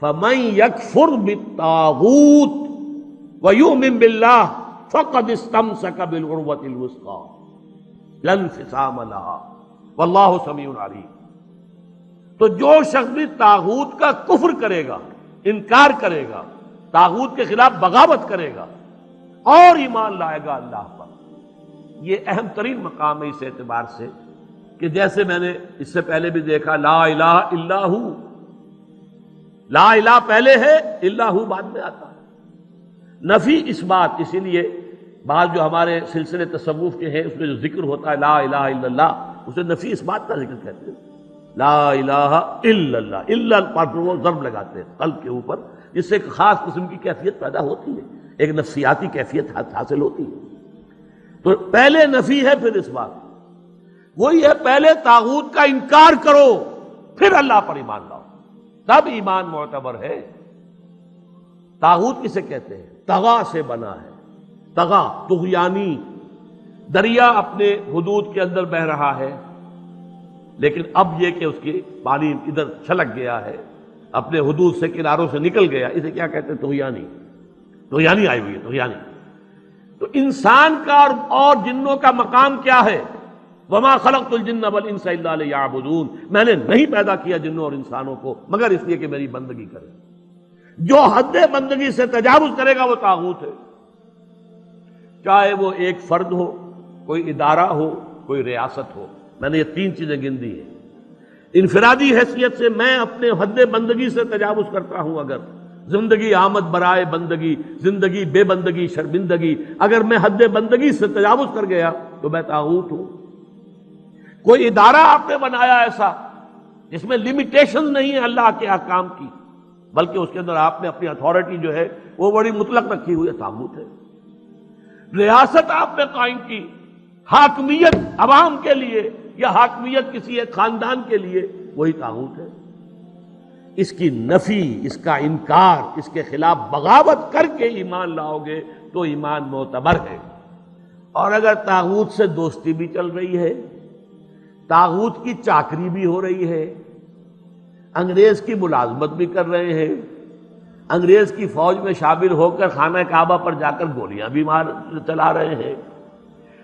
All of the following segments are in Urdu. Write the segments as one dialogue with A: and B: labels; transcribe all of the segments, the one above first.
A: فمن یکفر بالطاغوت ویؤمن باللہ فقد استمسک بالعروۃ الوثقی لا انفصام لها واللہ سمیع علیم۔ تو جو شخص بھی طاغوت کا کفر کرے گا، انکار کرے گا، طاغوت کے خلاف بغاوت کرے گا اور ایمان لائے گا اللہ پر، یہ اہم ترین مقام ہے اس اعتبار سے کہ جیسے میں نے اس سے پہلے بھی دیکھا لا الہ الا ہو، لا الہ پہلے ہے، الا ہو بعد میں آتا ہے، نفی اس بات۔ اسی لیے بعض جو ہمارے سلسلے تصوف کے ہیں اس میں جو ذکر ہوتا ہے لا الہ الا اللہ، اسے نفی اس بات کا ذکر کہتے ہیں، لا الہ الا اللہ، الا پر وہ ضرب لگاتے ہیں قلب کے اوپر، جس سے ایک خاص قسم کی کیفیت پیدا ہوتی ہے، ایک نفسیاتی کیفیت حاصل ہوتی ہے۔ تو پہلے نفی ہے پھر اس بات، وہی ہے پہلے طاغوت کا انکار کرو پھر اللہ پر ایمان لاؤ، تب ایمان معتبر ہے۔ طاغوت کسے کہتے ہیں؟ طغا سے بنا ہے، طغا طغیانی، دریا اپنے حدود کے اندر بہ رہا ہے لیکن اب یہ کہ اس کی پانی ادھر چھلک گیا ہے، اپنے حدود سے کناروں سے نکل گیا، اسے کیا کہتے ہیں؟ طغیانی، طغیانی آئی ہوئی ہے، طغیانی۔ تو انسان کا اور جنوں کا مقام کیا ہے؟ وما خلقت الجن والانس الا لیعبدون، میں نے نہیں پیدا کیا جنوں اور انسانوں کو مگر اس لیے کہ میری بندگی کریں۔ جو حد بندگی سے تجاوز کرے گا وہ طاغوت ہے، چاہے وہ ایک فرد ہو، کوئی ادارہ ہو، کوئی ریاست ہو۔ میں نے یہ تین چیزیں گن دی ہیں۔ انفرادی حیثیت سے میں اپنے حد بندگی سے تجاوز کرتا ہوں، اگر زندگی آمد برائے بندگی، زندگی بے بندگی شرمندگی، اگر میں حد بندگی سے تجاوز کر گیا تو میں طاغوت ہوں۔ کوئی ادارہ آپ نے بنایا ایسا جس میں لمیٹیشن نہیں ہے اللہ کے احکام کی، بلکہ اس کے اندر آپ نے اپنی اتھارٹی جو ہے وہ بڑی مطلق رکھی ہوئی ہے، طاغوت ہے۔ ریاست آپ نے قائم کی، حاکمیت عوام کے لیے یا حاکمیت کسی ایک خاندان کے لیے، وہی طاغوت ہے۔ اس کی نفی، اس کا انکار، اس کے خلاف بغاوت کر کے ایمان لاؤ گے تو ایمان معتبر ہے۔ اور اگر طاغوت سے دوستی بھی چل رہی ہے، طاغوت کی چاکری بھی ہو رہی ہے، انگریز کی ملازمت بھی کر رہے ہیں، انگریز کی فوج میں شامل ہو کر خانہ کعبہ پر جا کر گولیاں بھی چلا رہے ہیں،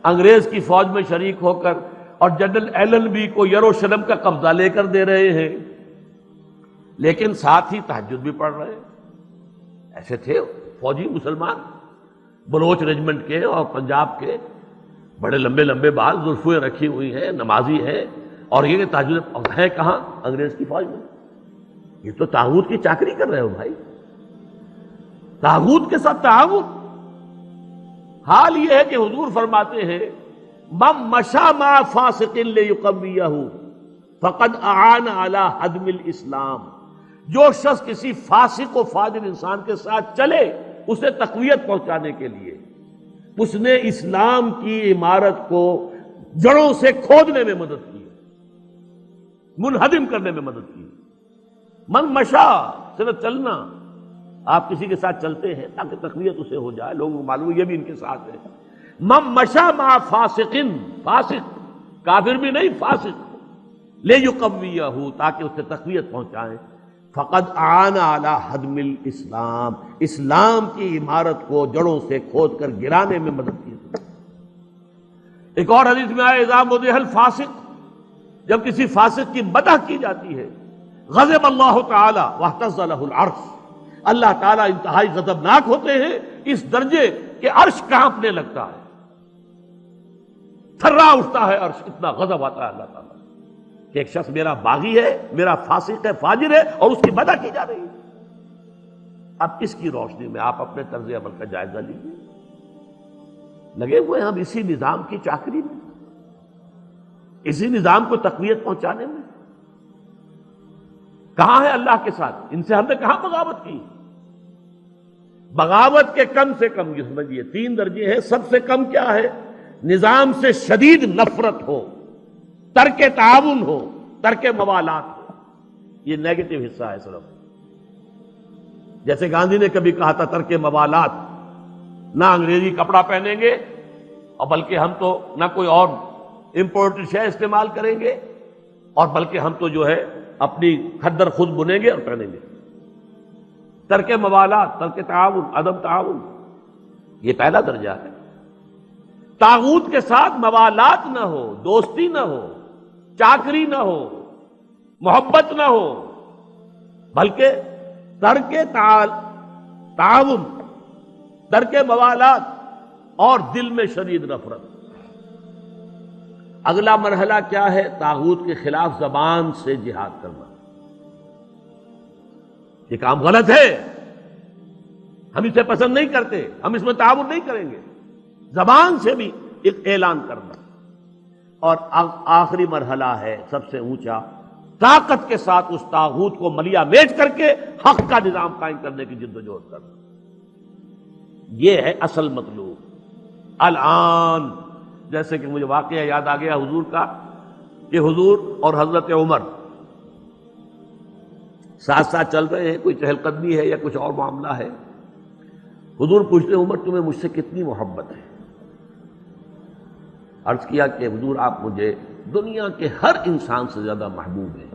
A: انگریز کی فوج میں شریک ہو کر اور جنرل ایلن بی کو یروشلم کا قبضہ لے کر دے رہے ہیں، لیکن ساتھ ہی تہجد بھی پڑھ رہے ہیں۔ ایسے تھے فوجی مسلمان بلوچ ریجمنٹ کے اور پنجاب کے، بڑے لمبے لمبے بال، زلفیں رکھی ہوئی ہیں، نمازی ہیں، اور یہ کہ تہجد ہے کہاں؟ انگریز کی فوج میں۔ یہ تو طاغوت کی چاکری کر رہے ہو بھائی، طاغوت کے ساتھ تعاون۔ حال یہ ہے کہ حضور فرماتے ہیں من مشى مع فاسق ليقويه فقد اعان على هدم الاسلام، جو شخص کسی فاسق و فاجر انسان کے ساتھ چلے اسے تقویت پہنچانے کے لیے، اس نے اسلام کی عمارت کو جڑوں سے کھودنے میں مدد کی، منہدم کرنے میں مدد کی۔ من مشا صرف چلنا، آپ کسی کے ساتھ چلتے ہیں تاکہ تقویت اسے ہو جائے، لوگوں کو معلوم یہ بھی ان کے ساتھ ہے۔ من مشا مع فاسق، فاسق کافر بھی نہیں، فاسق، لیقویہ، تاکہ اسے تقویت پہنچائیں۔ فقد اعان علی ہدم الاسلام، اسلام کی عمارت کو جڑوں سے کھود کر گرانے میں مدد کی۔ ایک اور حدیث میں آیا اذا مدح الفاسق، جب کسی فاسق کی مدح کی جاتی ہے، غضب اللہ تعالی واہتز لہ العرش، اللہ تعالیٰ انتہائی غضبناک ہوتے ہیں اس درجے کہ عرش کانپنے لگتا ہے، تھرا اٹھتا ہے عرش، اتنا غضب آتا ہے اللہ تعالیٰ کہ ایک شخص میرا باغی ہے، میرا فاسق ہے، فاجر ہے، اور اس کی مدح کی جا رہی ہے۔ اب اس کی روشنی میں آپ اپنے طرز عمل کا جائزہ لیجیے۔ لگے ہوئے ہم اسی نظام کی چاکری میں، اسی نظام کو تقویت پہنچانے میں۔ کہاں ہے اللہ کے ساتھ؟ ان سے ہم نے کہاں بغاوت کی؟ بغاوت کے کم سے کم یہ سمجھیے 3 درجے ہیں۔ سب سے کم کیا ہے؟ نظام سے شدید نفرت ہو، ترک تعاون ہو، ترک موالات ہو، یہ نیگیٹو حصہ ہے صرف۔ جیسے گاندھی نے کبھی کہا تھا ترک موالات، نہ انگریزی کپڑا پہنیں گے اور بلکہ ہم تو نہ کوئی اور امپورٹڈ شے استعمال کریں گے، اور بلکہ ہم تو جو ہے اپنی کھدر خود بنیں گے اور پہنیں گے۔ ترک موالات، ترک تعاون، عدم تعاون، یہ پہلا درجہ ہے۔ طاغوت کے ساتھ موالات نہ ہو، دوستی نہ ہو، چاکری نہ ہو، محبت نہ ہو، بلکہ ترک تعاون، ترک موالات اور دل میں شدید نفرت۔ اگلا مرحلہ کیا ہے؟ طاغوت کے خلاف زبان سے جہاد کرنا۔ یہ کام غلط ہے، ہم اسے پسند نہیں کرتے، ہم اس میں تعاون نہیں کریں گے، زبان سے بھی ایک اعلان کرنا۔ اور آخری مرحلہ ہے سب سے اونچا، طاقت کے ساتھ اس طاغوت کو ملیا میٹ کر کے حق کا نظام قائم کرنے کی جد و جہد کرنا۔ یہ ہے اصل مطلوب۔ الآن جیسے کہ مجھے واقعہ یاد آ گیا حضور کا، کہ حضور اور حضرت عمر ساتھ ساتھ چل رہے ہیں، کوئی چہل قدمی ہے یا کچھ اور معاملہ ہے۔ حضور پوچھتے عمر تمہیں مجھ سے کتنی محبت ہے؟ عرض کیا کہ حضور آپ مجھے دنیا کے ہر انسان سے زیادہ محبوب ہیں۔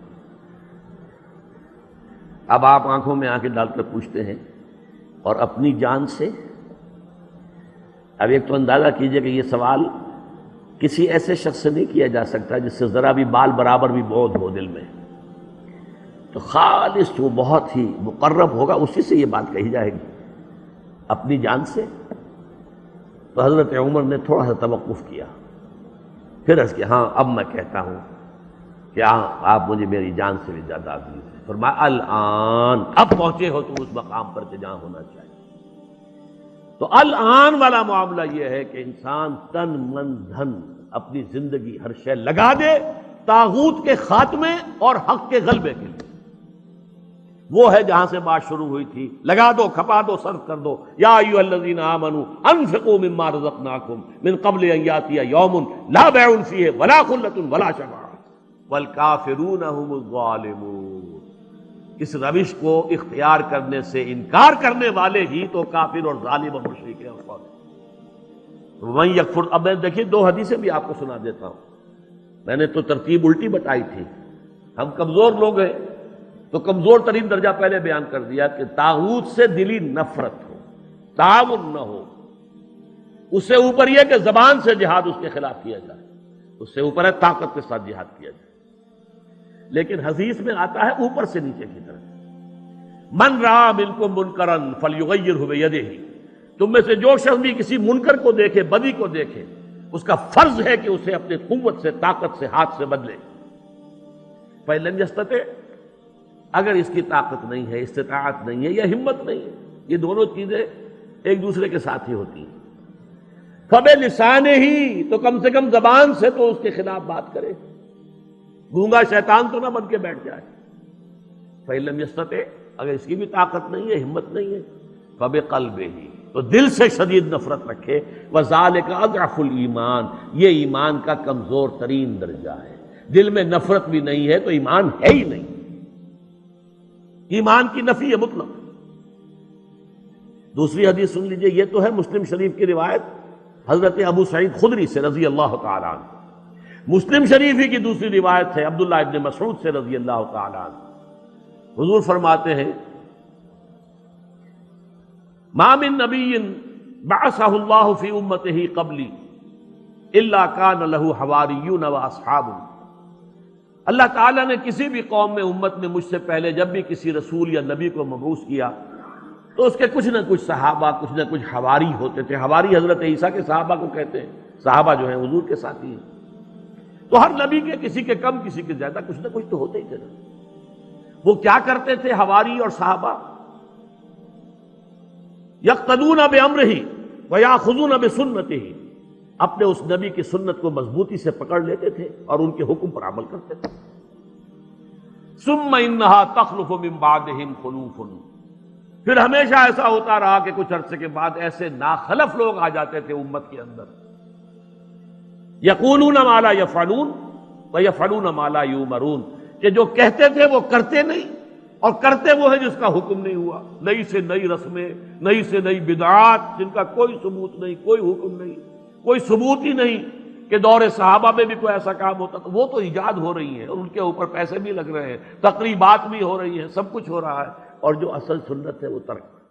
A: اب آپ آنکھوں میں آنکھیں ڈال کر پوچھتے ہیں اور اپنی جان سے؟ اب ایک تو اندازہ کیجئے کہ یہ سوال کسی ایسے شخص سے نہیں کیا جا سکتا جس سے ذرا بھی بال برابر بھی بودھ ہو دل میں، تو خالص وہ بہت ہی مقرب ہوگا، اسی سے یہ بات کہی جائے گی۔ اپنی جان سے؟ تو حضرت عمر نے تھوڑا سا توقف کیا، پھر عرض کیا ہاں اب میں کہتا ہوں کہ ہاں آپ مجھے میری جان سے بھی زیادہ عزیز ہیں۔ فرمایا الآن، اب پہنچے ہو تم اس مقام پر کہ جہاں ہونا چاہیے۔ تو الآن والا معاملہ یہ ہے کہ انسان تن من دھن اپنی زندگی ہر شے لگا دے طاغوت کے خاتمے اور حق کے غلبے کے لیے۔ وہ ہے جہاں سے بات شروع ہوئی تھی، لگا دو، کھپا دو، صرف کر دو۔ یا ایھا الذین آمنوا انفقوا مما رزقناکم من قبل ان یاتی یوم لا بیع فیہ ولا خلۃ ولا شفاعۃ والکافرون هم الظالمون۔ اس روش کو اختیار کرنے سے انکار کرنے والے ہی تو کافر اور ظالم اور مشرک ہیں۔ وَمَن یکفر، اب میں دیکھیے دو حدیثیں بھی آپ کو سنا دیتا ہوں، میں نے تو ترتیب الٹی بتائی تھی۔ ہم کمزور لوگ ہیں تو کمزور ترین درجہ پہلے بیان کر دیا کہ طاغوت سے دلی نفرت ہو، تعاون نہ ہو۔ اس سے اوپر یہ کہ زبان سے جہاد اس کے خلاف کیا جائے، اس سے اوپر ہے طاقت کے ساتھ جہاد کیا جائے۔ لیکن حدیث میں آتا ہے اوپر سے نیچے کی طرف، من رأى منکم منکرا فلیغیرہ بیدہ، تم میں سے جو شخص بھی کسی منکر کو دیکھے، بدی کو دیکھے، اس کا فرض ہے کہ اسے اپنی قوت سے، طاقت سے، ہاتھ سے بدلے۔ فَإِن لَمْ يَسْتَطِعْ، اگر اس کی طاقت نہیں ہے، استطاعت نہیں ہے یا ہمت نہیں ہے، یہ دونوں چیزیں ایک دوسرے کے ساتھ ہی ہوتی ہیں، فَبِلِسَانِهِ، تو کم سے کم زبان سے تو اس کے خلاف بات کرے، گونگا شیطان تو نہ بن کے بیٹھ جائے۔ فَإِن لَمْ يَسْتَطِعْ، اگر اس کی بھی طاقت نہیں ہے، ہمت نہیں ہے، فَبِقَلْبِهِ، تو دل سے شدید نفرت رکھے، وَذَلِكَ أَضْعَفُ الْإِيمَانِ، یہ ایمان کا کمزور ترین درجہ ہے۔ دل میں نفرت بھی نہیں ہے تو ایمان ہے ہی نہیں، ایمان کی نفی ہے مطلق۔ دوسری حدیث سن لیجئے، یہ تو ہے مسلم شریف کی روایت حضرت ابو سعید خدری سے رضی اللہ تعالیٰ عنہ۔ مسلم شریف ہی کی دوسری روایت ہے عبداللہ ابن مسعود سے رضی اللہ تعالیٰ عنہ۔ حضور فرماتے ہیں ما من نبی بعثہ اللہ فی امتہ قبلی الا کان لہ حواریون و اصحاب، اللہ تعالیٰ نے کسی بھی قوم میں، امت میں مجھ سے پہلے جب بھی کسی رسول یا نبی کو مبعوث کیا تو اس کے کچھ نہ کچھ صحابہ، کچھ نہ کچھ حواری ہوتے تھے۔ حواری حضرت عیسیٰ کے صحابہ کو کہتے ہیں، صحابہ جو ہیں حضور کے ساتھی ہیں۔ تو ہر نبی کے کسی کے کم کسی کے زیادہ کچھ نہ کچھ تو ہوتے ہی تھے نا۔ وہ کیا کرتے تھے حواری اور صحابہ؟ یقتدون بامرہ ویاخذون بسنتہ، اپنے اس نبی کی سنت کو مضبوطی سے پکڑ لیتے تھے اور ان کے حکم پر عمل کرتے تھے۔ ثم انہا تخلف من بعدہم خلوف، پھر ہمیشہ ایسا ہوتا رہا کہ کچھ عرصے کے بعد ایسے ناخلف لوگ آ جاتے تھے امت کے اندر، یقولون ما لا یفعلون ویفعلون ما لا یؤمرون، کہ جو کہتے تھے وہ کرتے نہیں اور کرتے وہ ہیں جس کا حکم نہیں ہوا۔ نئی سے نئی رسمیں، نئی سے نئی بدعات جن کا کوئی ثبوت نہیں، کوئی حکم نہیں، کوئی ثبوت ہی نہیں کہ دور صحابہ میں بھی کوئی ایسا کام ہوتا، تو وہ تو ایجاد ہو رہی ہیں اور ان کے اوپر پیسے بھی لگ رہے ہیں، تقریبات بھی ہو رہی ہیں، سب کچھ ہو رہا ہے، اور جو اصل سنت ہے وہ ترک۔